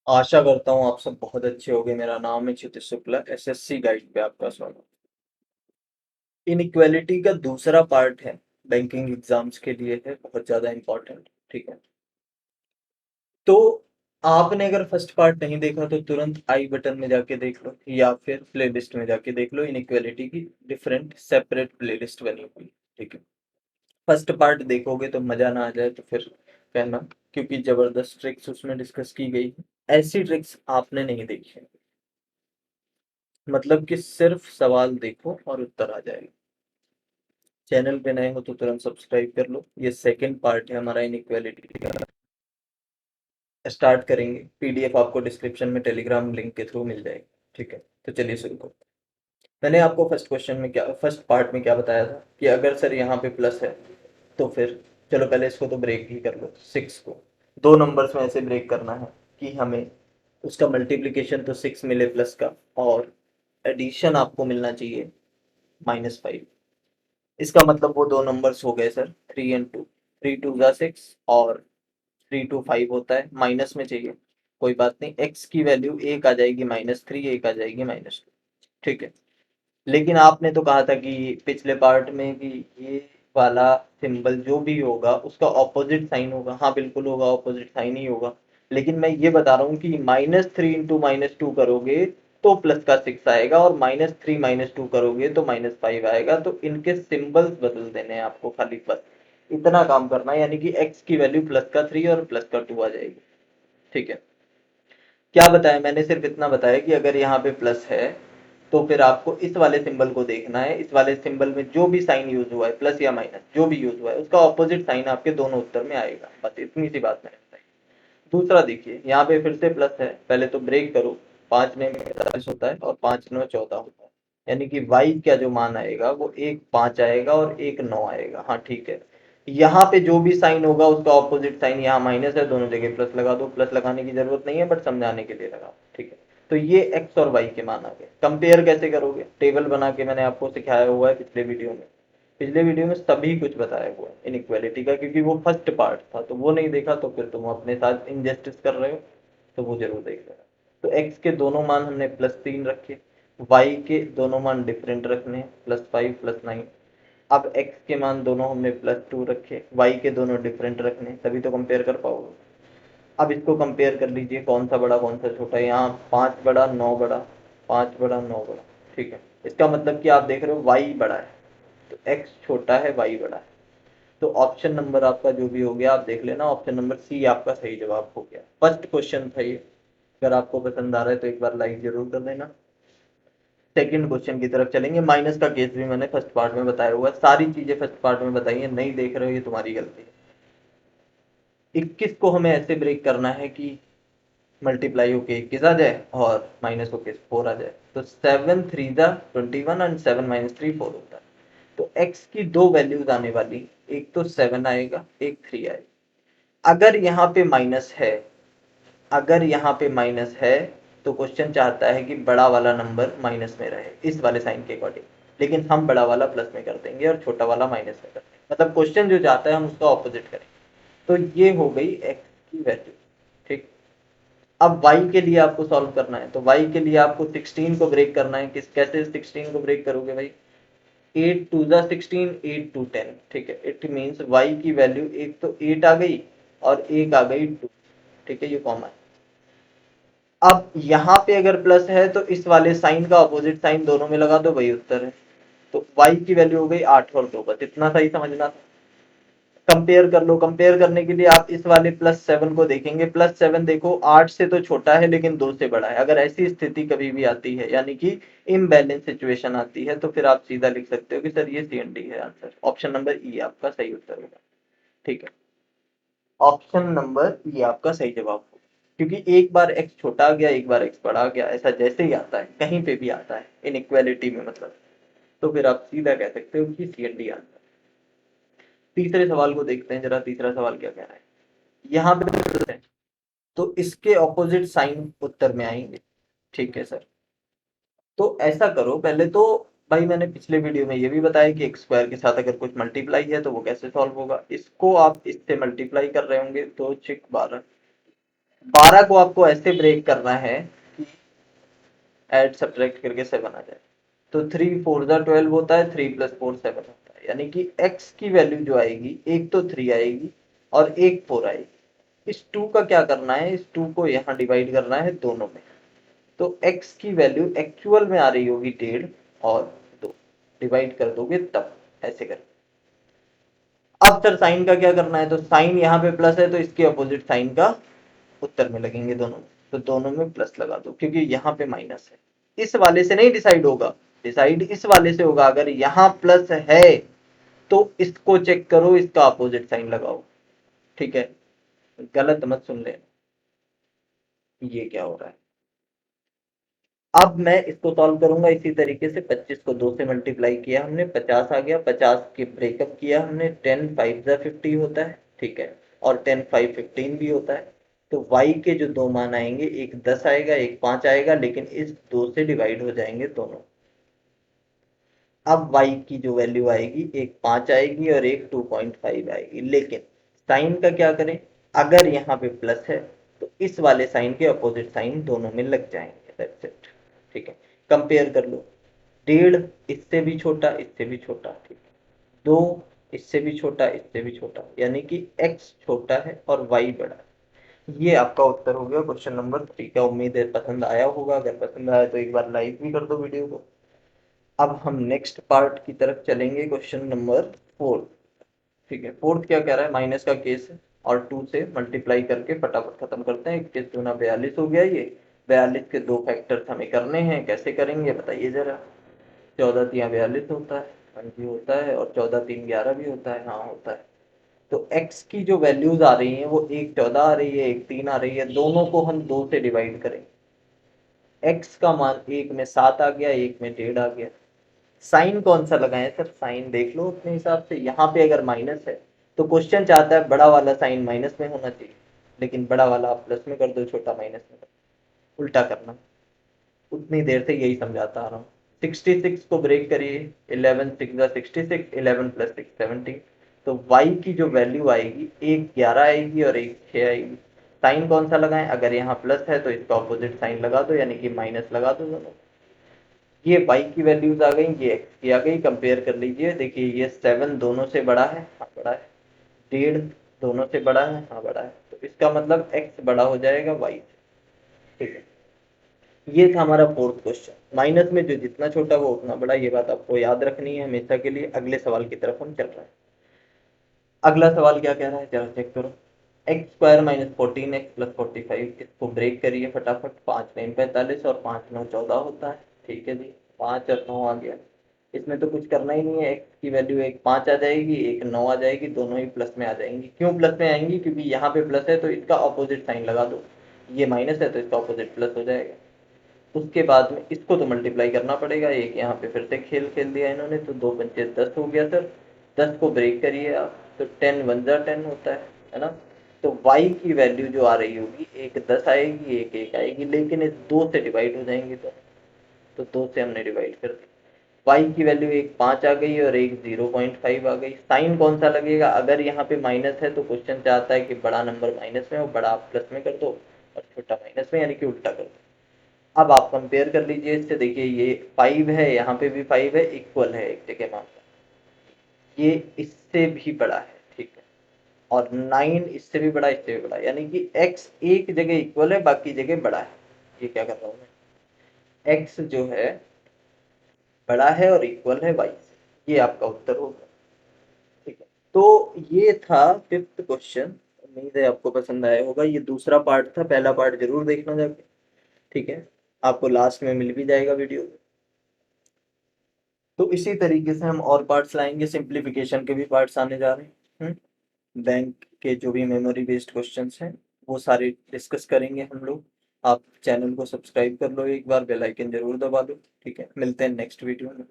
आशा करता हूँ आप सब बहुत अच्छे होंगे। मेरा नाम है क्षितिज शुक्ला, एसएससी गाइड पे आपका स्वागत। इनइक्वालिटी का दूसरा पार्ट है, बैंकिंग एग्जाम्स के लिए है, बहुत ज़्यादा इम्पोर्टेंट। ठीक है, तो आपने अगर फर्स्ट पार्ट नहीं देखा तो तुरंत आई बटन में जाके देख लो या फिर प्लेलिस्ट में जाके देख लो। इनइक्वालिटी की डिफरेंट सेपरेट प्लेलिस्ट बनी हुई। ठीक है, फर्स्ट पार्ट देखोगे तो मज़ा ना आ जाए तो फिर कहना, क्योंकि ज़बरदस्त ट्रिक्स उसमें डिस्कस की गई है। ऐसी ट्रिक्स आपने नहीं देखी है, मतलब कि सिर्फ सवाल देखो और उत्तर आ जाएगा। चैनल पे नए हो तो तुरंत सब्सक्राइब कर लो। ये सेकंड पार्ट है हमारा इनइक्वालिटी का। स्टार्ट करेंगे, पीडीएफ आपको डिस्क्रिप्शन में टेलीग्राम लिंक के थ्रू मिल जाएगी। ठीक है, तो चलिए शुरू करो। मैंने आपको फर्स्ट पार्ट में क्या बताया था कि अगर सर यहाँ पे प्लस है तो फिर चलो पहले इसको तो ब्रेक ही कर लो। 6 को दो नंबर्स में ऐसे ब्रेक करना है कि हमें उसका मल्टीप्लिकेशन तो 6 मिले प्लस का, और एडिशन आपको मिलना चाहिए -5। इसका मतलब वो दो नंबर्स हो गए सर 3 एंड 2। 3 2 ज़ा 6 और 3 2 5 होता है, माइनस में चाहिए। कोई बात नहीं, एक्स की वैल्यू एक आ जाएगी -3, एक आ जाएगी -2। ठीक है, लेकिन आपने तो कहा था कि पिछले पार्ट में कि ये वाला सिंबल जो भी होगा उसका ऑपोजिट साइन होगा। हाँ बिल्कुल होगा, ऑपोजिट साइन ही होगा। लेकिन मैं ये बता रहा हूँ कि -3 इंटू -2 करोगे तो प्लस का 6 आएगा, और -3 -2 करोगे तो -5 आएगा। तो इनके सिंबल्स बदल देने हैं आपको, खाली बस इतना काम करना है। यानी कि एक्स की वैल्यू प्लस का 3 और प्लस का 2 आ जाएगी। ठीक है, क्या बताया मैंने? सिर्फ इतना बताया कि अगर यहाँ पे प्लस है तो फिर आपको इस वाले सिंबल को देखना है। इस वाले सिंबल में जो भी साइन यूज हुआ है, प्लस या माइनस जो भी यूज हुआ है, उसका ऑपोजिट साइन आपके दोनों उत्तर में आएगा। बस इतनी सी बात मैंने बताई। दूसरा देखिए, यहाँ पे फिर से प्लस है, पहले तो ब्रेक करो। 5 में 45 होता है और 5 9 14 होता है। यानी कि y का जो मान आएगा वो एक 5 आएगा और एक 9 आएगा। हाँ ठीक है, यहाँ पे जो भी साइन होगा उसका ऑपोजिट साइन, यहाँ माइनस है, दोनों जगह प्लस लगा दो। प्लस लगाने की जरूरत नहीं है, बट समझाने के लिए लगा। ठीक है, तो ये x और y के मान आ गए। कंपेयर कैसे करोगे? टेबल बना के मैंने आपको सिखाया हुआ है पिछले वीडियो में। पिछले वीडियो में सभी कुछ बताया हुआ है इनइक्वालिटी का, क्योंकि वो फर्स्ट पार्ट था, तो वो नहीं देखा तो फिर तुम अपने साथ इनजस्टिस कर रहे हो, तो वो जरूर देख लेना। तो x के दोनों मान हमने +3 रखे, y के दोनों मान डिफरेंट रखने हैं, +5 +9। अब x के मान दोनों हमने +2 रखे, y के दोनों डिफरेंट रखने, तभी तो कंपेयर कर पाओगे। अब इसको कंपेयर कर लीजिए, कौन सा बड़ा कौन सा छोटा है। यहाँ 5 बड़ा 9 बड़ा, 5 बड़ा 9 बड़ा। ठीक है, इसका मतलब कि आप देख रहे हो y बड़ा है, तो x छोटा है, y बड़ा है। तो ऑप्शन नंबर आपका जो भी हो गया आप देख लेना, ऑप्शन नंबर सी आपका सही जवाब हो गया। फर्स्ट क्वेश्चन था ये। अगर आपको पसंद आ रहा है तो एक बार लाइक जरूर कर देना। सेकंड क्वेश्चन की तरफ चलेंगे। माइनस का केस भी मैंने फर्स्ट पार्ट में बताया हुआ है, सारी चीजें फर्स्ट पार्ट में बताई है। नहीं देख रहे हो ये तुम्हारी गलती है। 21 को हमें ऐसे ब्रेक करना है कि मल्टीप्लाई होके 21 आ जाए और माइनस होके 4 आ जाए। तो 7 3 ज़ा 21 एंड 7 -3 4 होता है। तो x की दो वैल्यूज आने वाली, एक तो 7 आएगा, एक 3 आएगा। अगर यहाँ पे माइनस है, अगर यहाँ पे माइनस है तो क्वेश्चन चाहता है कि बड़ा वाला नंबर माइनस में रहे, इस वाले साइन के अकॉर्डिंग। लेकिन हम बड़ा वाला प्लस में कर देंगे और छोटा वाला माइनस में कर देंगे। मतलब क्वेश्चन जो चाहता है हम उसका ऑपोजिट करेंगे। तो ये हो गई एक्स की वैल्यू। ठीक, अब y के लिए आपको सॉल्व करना है, तो y के लिए आपको 16 को ब्रेक करना है। कैसे 16 को ब्रेक करोगे भाई? 8 2 ज़ा 16, 8 2 10। ठीक है, इट मीन्स y की वैल्यू एक तो 8 आ गई और एक आ गई 2। ठीक है, ये कॉमन। अब यहाँ पे अगर प्लस है तो इस वाले साइन का अपोजिट साइन दोनों में लगा दो, वही उत्तर है। तो y की वैल्यू हो गई 8 और 2। बस इतना सही समझना था। कंपेयर कर लो। कंपेयर करने के लिए आप इस वाले +7 को देखेंगे। +7 देखो 8 से तो छोटा है लेकिन 2 से बड़ा है। अगर ऐसी स्थिति कभी भी आती है, यानी कि इम्बैलेंस सिचुएशन आती है, तो फिर आप सीधा लिख सकते हो कि सर ये CND है आंसर। ऑप्शन नंबर ई आपका सही उत्तर होगा। ठीक है, ऑप्शन नंबर ई आपका सही जवाब होगा। क्योंकि एक बार x छोटा आ गया, एक बार x बड़ा आ गया, ऐसा जैसे ही आता है, कहीं पे भी आता है इनइक्वालिटी में मतलब, तो फिर आप सीधा कह सकते हो कि CND आंसर। तीसरे सवाल को देखते हैं जरा। तीसरा सवाल क्या कह रहा है? यहाँ पे तो इसके ऑपोजिट साइन उत्तर में आएंगे। ठीक है सर, तो ऐसा करो पहले तो, भाई मैंने पिछले वीडियो में ये भी बताया कि एक्स स्क्वायर के साथ अगर कुछ मल्टीप्लाई है तो वो कैसे सॉल्व होगा। इसको आप इससे मल्टीप्लाई कर रहे होंगे, 2 6 12, 12 को आपको ऐसे ब्रेक करना है कि ऐड सब्ट्रैक्ट करके 7 आ जाए। तो 3 4 जा 12 होता है, 3 + 4 7 होता है, यानी कि x की वैल्यू जो आएगी, एक तो 3 आएगी और एक 4 आएगी। इस 2 का क्या करना है, इस 2 को यहाँ डिवाइड करना है दोनों में। तो x की वैल्यू एक्चुअल में आ रही होगी 1.5 और 2, डिवाइड कर दोगे तब ऐसे कर। अब सर साइन का क्या करना है, तो साइन यहाँ पे प्लस है तो इसके अपोजिट साइन का उत्तर में लगेंगे दोनों में, तो दोनों में प्लस लगा दो क्योंकि यहाँ पे माइनस है। इस वाले से नहीं डिसाइड होगा, डिसाइड इस वाले से होगा। अगर यहाँ प्लस है तो इसको चेक करो, इसका अपोजिट साइन लगाओ, ठीक है। गलत मत सुन लेना, ये क्या हो रहा है। अब मैं इसको सॉल्व करूंगा इसी तरीके से। 25 को 2 से मल्टीप्लाई किया हमने, 50 आ गया। 50 के ब्रेकअप किया हमने, 10 5 जा 50 होता है, ठीक है, और 10 5 15 भी होता है। तो y के जो दो मान आएंगे, एक 10 आएगा, एक 5 आएगा, लेकिन इस 2 से डिवाइड हो जाएंगे दोनों। अब y की जो वैल्यू आएगी, एक 5 आएगी और एक 2.5 आएगी, लेकिन साइन का क्या करें, अगर यहाँ पे प्लस है तो इस वाले साइन के अपोजिट साइन दोनों में लग जाएंगे, दैट्स इट, ठीक है। कंपेयर कर लो, 1.5 इससे भी छोटा, इससे भी छोटा, ठीक है, 2 इससे भी छोटा, इससे भी छोटा, यानी कि x छोटा है और y बड़ा है। ये आपका उत्तर हो गया क्वेश्चन नंबर 3 का। उम्मीद है पसंद आया होगा, अगर पसंद आया तो एक बार लाइक भी कर दो वीडियो को। अब हम नेक्स्ट पार्ट की तरफ चलेंगे, क्वेश्चन नंबर 4, ठीक है। फोर्थ क्या कह रहा है, माइनस का केस है और 2 से मल्टीप्लाई करके फटाफट खत्म करते हैं। 21 दूना 42 हो गया। ये 42 के दो फैक्टर्स हमें करने हैं, कैसे करेंगे बताइए जरा। 14 तिया 42 होता है, हाँ जी होता है, और 14 3 11 भी होता है, हाँ होता है। तो x की जो वैल्यूज आ रही हैं वो एक 14 आ रही है, एक 3 आ रही है, दोनों को हम 2 से डिवाइड करें। x का मान एक में 7 आ गया, एक में 1.5 आ गया। साइन कौन सा लगाएं सर, साइन देख लो अपने हिसाब से। यहाँ पे अगर माइनस है तो क्वेश्चन चाहता है बड़ा वाला साइन माइनस में होना चाहिए, लेकिन बड़ा वाला आप प्लस में कर दो, छोटा माइनस में कर दो, उल्टा करना। उतनी देर से यही समझाता आ रहा हूँ। 66 को ब्रेक करिए, 11 6 जा 66, 11 + 6 17। तो y की जो वैल्यू आएगी, एक 11 आएगी और एक 6 आएगी। साइन कौन सा लगाएं, अगर यहाँ प्लस है तो इसका ऑपोजिट साइन लगा दो, यानी कि माइनस लगा दो दोनों। ये y की वैल्यूज आ गई, ये x की आ गई। कंपेयर कर लीजिए, देखिए ये 7 दोनों से बड़ा है, हाँ बड़ा है। 1.5 दोनों से बड़ा है, हाँ बड़ा है। तो इसका मतलब x बड़ा हो जाएगा y से, ठीक है। ये था हमारा फोर्थ क्वेश्चन। माइनस में जो जितना छोटा वो उतना बड़ा, ये बात आपको याद रखनी है हमेशा के लिए। अगले सवाल की तरफ हम चल रहे हैं। अगला सवाल क्या कह रहा है जरा चेक करो। x² - 14x + 45, इसको ब्रेक करिए फटाफट। 5 9 45 और 5 9 14 होता है, ठीक है जी। 5 और 9 आ गया। इसमें तो कुछ करना ही नहीं है, x की वैल्यू एक 5 आ जाएगी, एक 9 आ जाएगी, दोनों ही प्लस में आ जाएंगी। क्यों प्लस में आएंगी, क्योंकि यहाँ पे प्लस है तो इसका ऑपोजिट साइन लगा दो। ये माइनस है तो इसका ऑपोजिट प्लस हो जाएगा। उसके बाद में इसको तो मल्टीप्लाई करना पड़ेगा, एक यहाँ पे फिर से खेल खेल दिया इन्होंने, तो 2 पंचे 10 हो गया सर। 10 को ब्रेक करिए आप, तो 10 1 जा 10 होता है ना। तो y की वैल्यू जो आ रही होगी, एक 10 आएगी, एक 1 आएगी, लेकिन इस 2 से डिवाइड हो जाएंगे तो 2 से हमने डिवाइड कर दी। y की वैल्यू एक 5 आ गई और एक 0.5 आ गई। साइन कौन सा लगेगा, अगर यहाँ पे माइनस है तो क्वेश्चन चाहता है कि बड़ा नंबर माइनस में हो, बड़ा आप प्लस में कर दो और छोटा माइनस में, यानी कि उल्टा कर दो। अब आप कंपेयर कर लीजिए इससे, देखिए ये 5 है, यहाँ पे भी 5 है, इक्वल है एक जगह मामला। ये इससे भी बड़ा है, ठीक है, और 9 इससे भी बड़ा, इससे भी बड़ा, यानी कि x एक जगह इक्वल है, बाकी जगह बड़ा है। ये क्या कर रहा हूँ मैं, x जो है बड़ा है और इक्वल है y से। ये आपका उत्तर होगा, ठीक है। तो ये था फिफ्थ क्वेश्चन। उम्मीद है आपको पसंद आया होगा। ये दूसरा पार्ट था, पहला पार्ट जरूर देखना जाके, ठीक है। आपको लास्ट में मिल भी जाएगा वीडियो। तो इसी तरीके से हम और पार्ट्स लाएंगे, सिंप्लीफिकेशन के भी पार्ट्स आने जा रहे हैं। बैंक के जो भी मेमोरी बेस्ड क्वेश्चंस हैं वो सारे डिस्कस करेंगे हम लोग। आप चैनल को सब्सक्राइब कर लो, एक बार बेल आइकन जरूर दबा दो, ठीक है। मिलते हैं नेक्स्ट वीडियो में।